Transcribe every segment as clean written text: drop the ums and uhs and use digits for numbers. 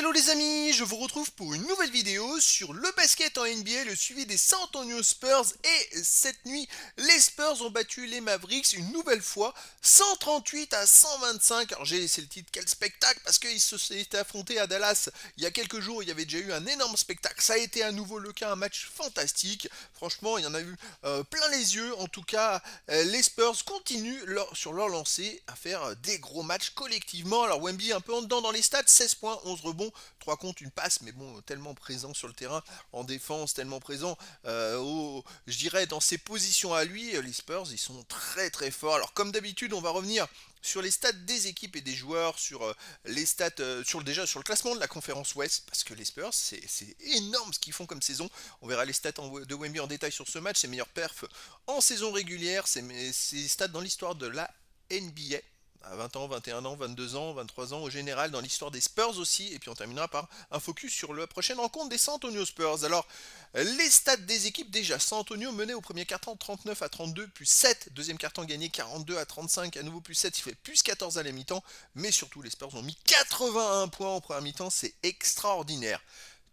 Hello les amis, je vous retrouve pour une nouvelle vidéo sur le basket en NBA, le suivi des San Antonio Spurs. Et cette nuit, les Spurs ont battu les Mavericks une nouvelle fois, 138-125. Alors j'ai laissé le titre, quel spectacle, parce qu'ils se sont affrontés à Dallas il y a quelques jours, il y avait déjà eu un énorme spectacle. Ça a été à nouveau le cas, un match fantastique. Franchement, il y en a eu plein les yeux. En tout cas, les Spurs continuent sur leur lancée à faire des gros matchs collectivement. Alors Wemby un peu en dedans dans les stats, 16 points, 11 rebonds, 3 comptes, une passe, mais bon, tellement présent sur le terrain en défense, tellement présent, je dirais, dans ses positions à lui, les Spurs, ils sont très très forts. Alors comme d'habitude, on va revenir sur les stats des équipes et des joueurs, sur les stats, déjà sur le classement de la conférence Ouest, parce que les Spurs, c'est énorme ce qu'ils font comme saison. On verra les stats de Wemby en détail sur ce match, ses meilleurs perfs en saison régulière, ses stats dans l'histoire de la NBA à 20 ans, 21 ans, 22 ans, 23 ans au général dans l'histoire des Spurs aussi. Et puis on terminera par un focus sur la prochaine rencontre des San Antonio Spurs. Alors, les stats des équipes déjà. San Antonio menait au premier quart-temps 39-32, plus 7. Deuxième quart-temps gagné 42-35, à nouveau plus 7. Il fait plus 14 à la mi-temps. Mais surtout, les Spurs ont mis 81 points en première mi-temps. C'est extraordinaire.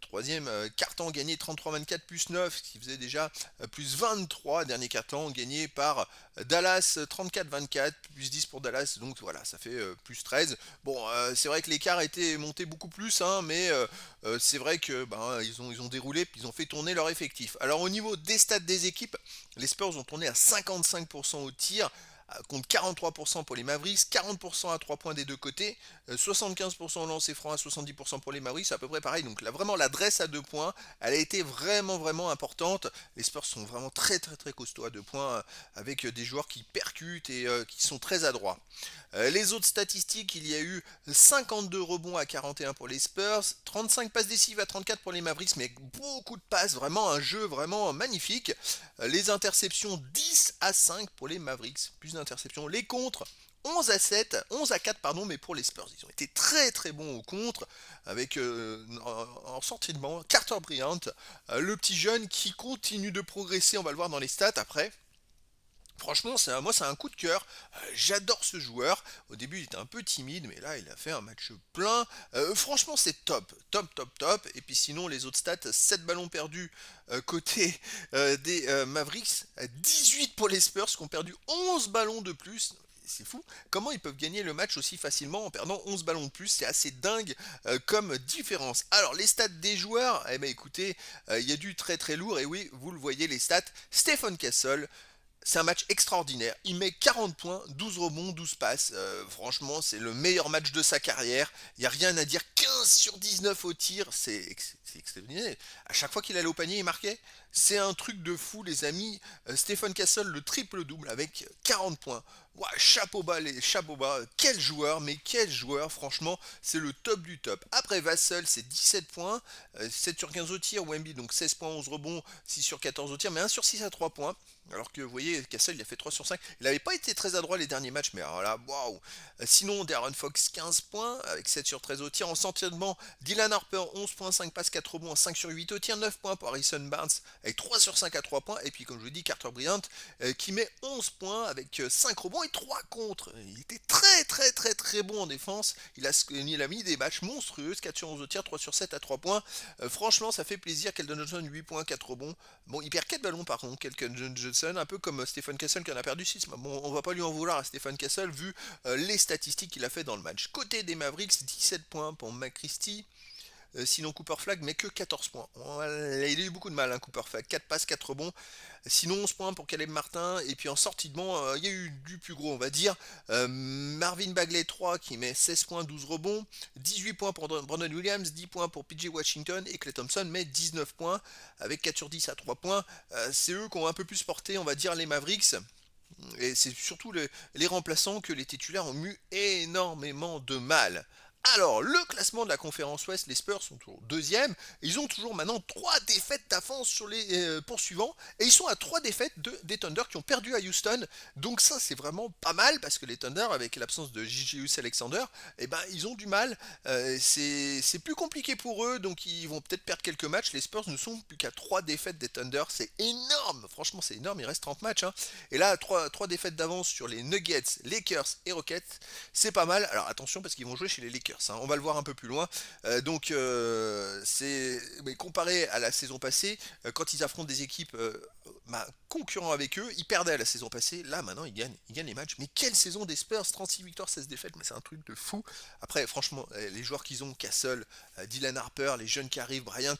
Troisième carton gagné 33-24 plus 9, ce qui faisait déjà plus 23. Dernier carton gagné par Dallas 34-24 plus 10 pour Dallas. Donc voilà, ça fait plus 13. Bon, c'est vrai que l'écart était monté beaucoup plus, hein, mais c'est vrai que ils ont déroulé, puis ils ont fait tourner leur effectif. Alors au niveau des stats des équipes, les Spurs ont tourné à 55% au tir, contre 43% pour les Mavericks, 40% à 3 points des deux côtés, 75% au lancer franc à 70% pour les Mavericks, c'est à peu près pareil. Donc là, vraiment, l'adresse à 2 points, elle a été vraiment, vraiment importante. Les Spurs sont vraiment très, très, très costauds à 2 points, avec des joueurs qui percutent et qui sont très adroits. Les autres statistiques, il y a eu 52 rebonds à 41 pour les Spurs, 35 passes décisives à 34 pour les Mavericks, mais avec beaucoup de passes, vraiment un jeu vraiment magnifique. Les interceptions 10 à 5 pour les Mavericks, plus d'interceptions. Les contres 11 à 7, 11 à 4 pardon, mais pour les Spurs, ils ont été très très bons au contre, avec en sortie de banc Carter Bryant, le petit jeune qui continue de progresser, on va le voir dans les stats après. Franchement, moi, c'est un coup de cœur. J'adore ce joueur. Au début, il était un peu timide, mais là, il a fait un match plein. Franchement, c'est top. Top, top, top. Et puis sinon, les autres stats, 7 ballons perdus côté des Mavericks, 18 pour les Spurs qui ont perdu 11 ballons de plus. C'est fou. Comment ils peuvent gagner le match aussi facilement en perdant 11 ballons de plus? C'est assez dingue comme différence. Alors, les stats des joueurs, eh ben écoutez, il y a du très très lourd. Et oui, vous le voyez, les stats. Stephen Castle, c'est un match extraordinaire. Il met 40 points, 12 rebonds, 12 passes. Franchement, c'est le meilleur match de sa carrière. Il n'y a rien à dire. 15 sur 19 au tir, c'est extraordinaire. À chaque fois qu'il allait au panier, il marquait. C'est un truc de fou, les amis. Stephen Castle, le triple-double avec 40 points. Ouais, chapeau bas, chapeau bas. Quel joueur, mais quel joueur. Franchement, c'est le top du top. Après Vassell, c'est 17 points. 7 sur 15 au tir. Wemby, donc 16 points, 11 rebonds, 6 sur 14 au tir, mais 1 sur 6 à 3 points. Alors que vous voyez, Castle il a fait 3 sur 5. Il n'avait pas été très adroit les derniers matchs, mais alors là, waouh! Sinon, Darren Fox 15 points, avec 7 sur 13 au tir. En sentiment, Dylan Harper 11 points, 5 passes, 4 rebonds, 5 sur 8 au tir, 9 points pour Harrison Barnes, avec 3 sur 5 à 3 points. Et puis, comme je vous dis, Carter Bryant qui met 11 points avec 5 rebonds et 3 contre. Il était très, très, très, très bon en défense. Il a mis des matchs monstrueux, 4 sur 11 au tir, 3 sur 7 à 3 points. Franchement, ça fait plaisir. Keldon Johnson 8 points, 4 rebonds. Bon, il perd 4 ballons par contre, Keldon Johnson, un peu comme Stephen Castle qui en a perdu 6. Bon, on va pas lui en vouloir à Stephen Castle vu les statistiques qu'il a fait dans le match. Côté des Mavericks, 17 points pour McChristie. Sinon, Cooper Flag met que 14 points. Il a eu beaucoup de mal, hein, Cooper Flag. 4 passes, 4 rebonds. Sinon, 11 points pour Caleb Martin. Et puis en sortie de banc, il y a eu du plus gros, on va dire. Marvin Bagley 3 qui met 16 points, 12 rebonds. 18 points pour Brandon Williams. 10 points pour PJ Washington. Et Klay Thompson met 19 points avec 4 sur 10 à 3 points. C'est eux qui ont un peu plus porté, on va dire, les Mavericks. Et c'est surtout les remplaçants que les titulaires ont eu énormément de mal. Alors, le classement de la conférence Ouest, les Spurs sont toujours deuxième. Ils ont toujours maintenant 3 défaites d'avance sur les poursuivants. Et ils sont à 3 défaites des Thunder qui ont perdu à Houston. Donc ça, c'est vraiment pas mal parce que les Thunder, avec l'absence de J.J.U.S. Alexander, eh ben, ils ont du mal. C'est plus compliqué pour eux, donc ils vont peut-être perdre quelques matchs. Les Spurs ne sont plus qu'à 3 défaites des Thunder. C'est énorme. Franchement, c'est énorme. Il reste 30 matchs, hein. Et là, 3 défaites d'avance sur les Nuggets, Lakers et Rockets. C'est pas mal. Alors attention parce qu'ils vont jouer chez les Lakers. Lakers, hein. On va le voir un peu plus loin. C'est mais comparé à la saison passée, quand ils affrontent des équipes concurrents avec eux, ils perdaient la saison passée. Là, maintenant, ils gagnent les matchs. Mais quelle saison des Spurs, 36 victoires, 16 défaites, mais c'est un truc de fou. Après, franchement, les joueurs qu'ils ont, Castle, Dylan Harper, les jeunes qui arrivent, Bryant,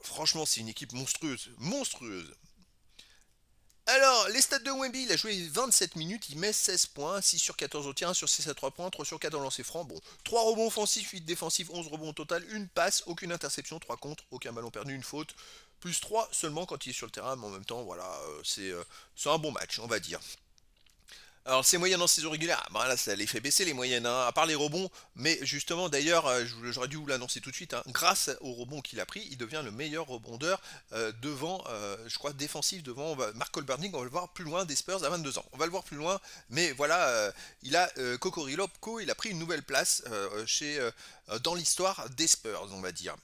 franchement, c'est une équipe monstrueuse, monstrueuse. Alors, les stats de Wemby, il a joué 27 minutes, il met 16 points, 6 sur 14 au tir, 1 sur 6 à 3 points, 3 sur 4 en lancer franc. Bon, 3 rebonds offensifs, 8 défensifs, 11 rebonds au total, une passe, aucune interception, 3 contre, aucun ballon perdu, une faute. Plus 3 seulement quand il est sur le terrain, mais en même temps, voilà, c'est un bon match, on va dire. Alors, ces moyennes en saison régulière, ah, bah là, ça les fait baisser les moyennes, hein, à part les rebonds. Mais justement, d'ailleurs, j'aurais dû vous l'annoncer tout de suite, hein, grâce aux rebonds qu'il a pris, il devient le meilleur rebondeur devant, je crois, défensif devant Mark Goldberg. On va le voir plus loin des Spurs à 22 ans. On va le voir plus loin, mais voilà, Kokori Lopko, il a pris une nouvelle place dans l'histoire des Spurs, on va dire.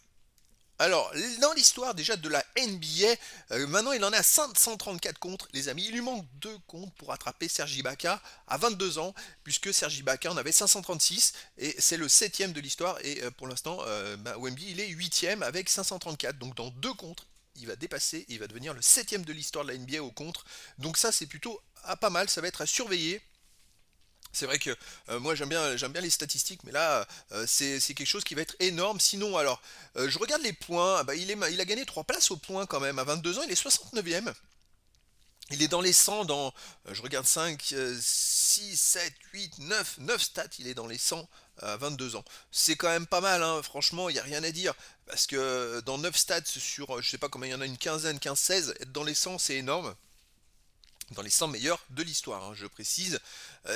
Alors, dans l'histoire déjà de la NBA, maintenant il en est à 534 contre, les amis. Il lui manque 2 contre pour attraper Serge Ibaka à 22 ans, puisque Serge Ibaka en avait 536, et c'est le 7ème de l'histoire. Et pour l'instant, Wemby il est 8ème avec 534, donc dans 2 contre, il va dépasser et il va devenir le 7ème de l'histoire de la NBA au contre. Donc ça c'est plutôt pas mal, ça va être à surveiller. C'est vrai que moi j'aime bien les statistiques, mais là c'est quelque chose qui va être énorme. Sinon, alors, je regarde les points, bah, il a gagné 3 places au point quand même. À 22 ans, il est 69e. Il est dans les 100 je regarde 5, 6, 7, 8, 9 stats, il est dans les 100 à 22 ans. C'est quand même pas mal, hein, franchement, il n'y a rien à dire. Parce que dans 9 stats sur, je sais pas combien il y en a, une quinzaine, 15, 16, être dans les 100, c'est énorme dans les 100 meilleurs de l'histoire, hein, je précise.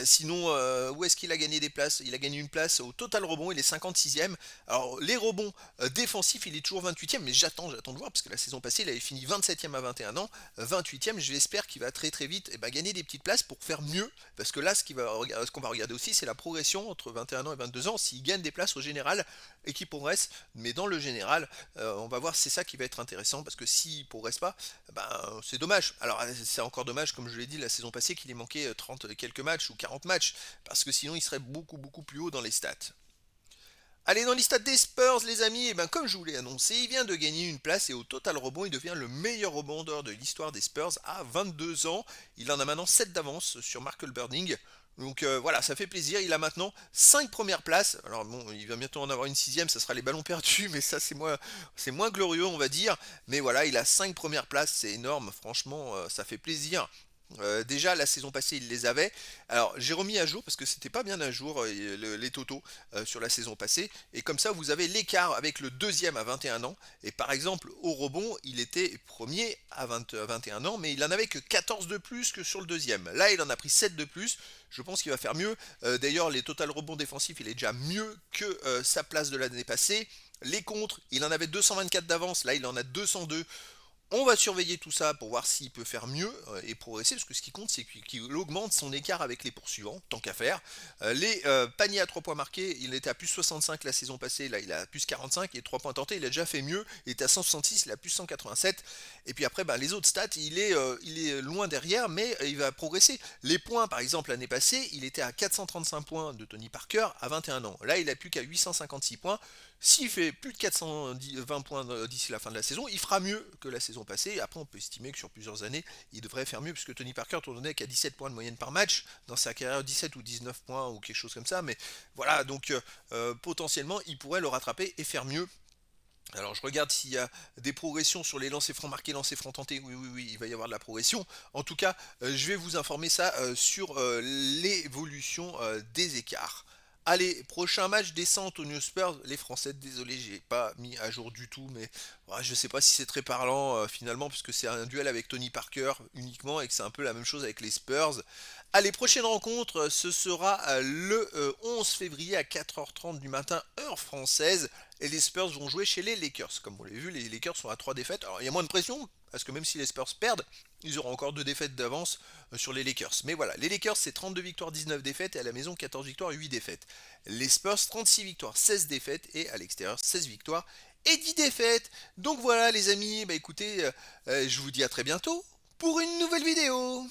Sinon, où est-ce qu'il a gagné des places? Il a gagné une place au total rebond, il est 56e. Alors, les rebonds défensifs, il est toujours 28e, mais j'attends de voir, parce que la saison passée, il avait fini 27e à 21 ans, 28e, j'espère qu'il va très très vite gagner des petites places pour faire mieux, parce que là, ce qu'on va regarder aussi, c'est la progression entre 21 ans et 22 ans, s'il gagne des places au général et qu'il progresse, mais dans le général, on va voir, c'est ça qui va être intéressant, parce que s'il progresse pas, ben, c'est dommage. Alors, c'est encore dommage, comme je l'ai dit la saison passée, qu'il ait manqué 30 et quelques matchs ou 40 matchs, parce que sinon il serait beaucoup beaucoup plus haut dans les stats. Allez, dans les stats des Spurs, les amis, et ben comme je vous l'ai annoncé, il vient de gagner une place et au total rebond, il devient le meilleur rebondeur de l'histoire des Spurs à 22 ans. Il en a maintenant 7 d'avance sur Michael Birding. Donc voilà, ça fait plaisir. Il a maintenant 5 premières places. Alors bon, il va bientôt en avoir une sixième, ça sera les ballons perdus, mais ça c'est moins glorieux, on va dire. Mais voilà, il a 5 premières places, c'est énorme. Franchement, ça fait plaisir. Déjà la saison passée il les avait. Alors j'ai remis à jour parce que c'était pas bien à jour les totaux sur la saison passée. Et comme ça vous avez l'écart avec le deuxième à 21 ans. Et par exemple au rebond il était premier à 21 ans, mais il en avait que 14 de plus que sur le deuxième. Là il en a pris 7 de plus. Je pense qu'il va faire mieux. D'ailleurs les total rebonds défensifs il est déjà mieux que sa place de l'année passée. Les contres, il en avait 224 d'avance, là il en a 202. On va surveiller tout ça pour voir s'il peut faire mieux et progresser, parce que ce qui compte, c'est qu'il augmente son écart avec les poursuivants, tant qu'à faire. Les paniers à 3 points marqués, il était à plus 65 la saison passée, là il a plus 45, et 3 points tentés, il a déjà fait mieux, il était à 166, il a plus 187. Et puis après, les autres stats, il est loin derrière, mais il va progresser. Les points, par exemple, l'année passée, il était à 435 points de Tony Parker à 21 ans. Là, il a plus qu'à 856 points. S'il fait plus de 420 points d'ici la fin de la saison, il fera mieux que la saison passée. Après, on peut estimer que sur plusieurs années, il devrait faire mieux, puisque Tony Parker tournait qu'à 17 points de moyenne par match, dans sa carrière 17 ou 19 points ou quelque chose comme ça. Mais voilà, donc potentiellement, il pourrait le rattraper et faire mieux. Alors je regarde s'il y a des progressions sur les lancers francs marqués, lancers francs tentés. Oui, oui, oui, il va y avoir de la progression. En tout cas, je vais vous informer ça sur l'évolution des écarts. Allez, prochain match descente au New Spurs, les Français, désolé, j'ai pas mis à jour du tout, mais ouais, je sais pas si c'est très parlant finalement, puisque c'est un duel avec Tony Parker uniquement et que c'est un peu la même chose avec les Spurs. Allez, prochaine rencontre, ce sera le 11 février à 4h30 du matin, heure française, et les Spurs vont jouer chez les Lakers. Comme vous l'avez vu, les Lakers sont à 3 défaites. Alors il y a moins de pression, parce que même si les Spurs perdent, ils auront encore 2 défaites d'avance sur les Lakers. Mais voilà, les Lakers c'est 32 victoires, 19 défaites, et à la maison 14 victoires, 8 défaites. Les Spurs 36 victoires, 16 défaites, et à l'extérieur 16 victoires et 10 défaites. Donc voilà les amis, écoutez, je vous dis à très bientôt pour une nouvelle vidéo.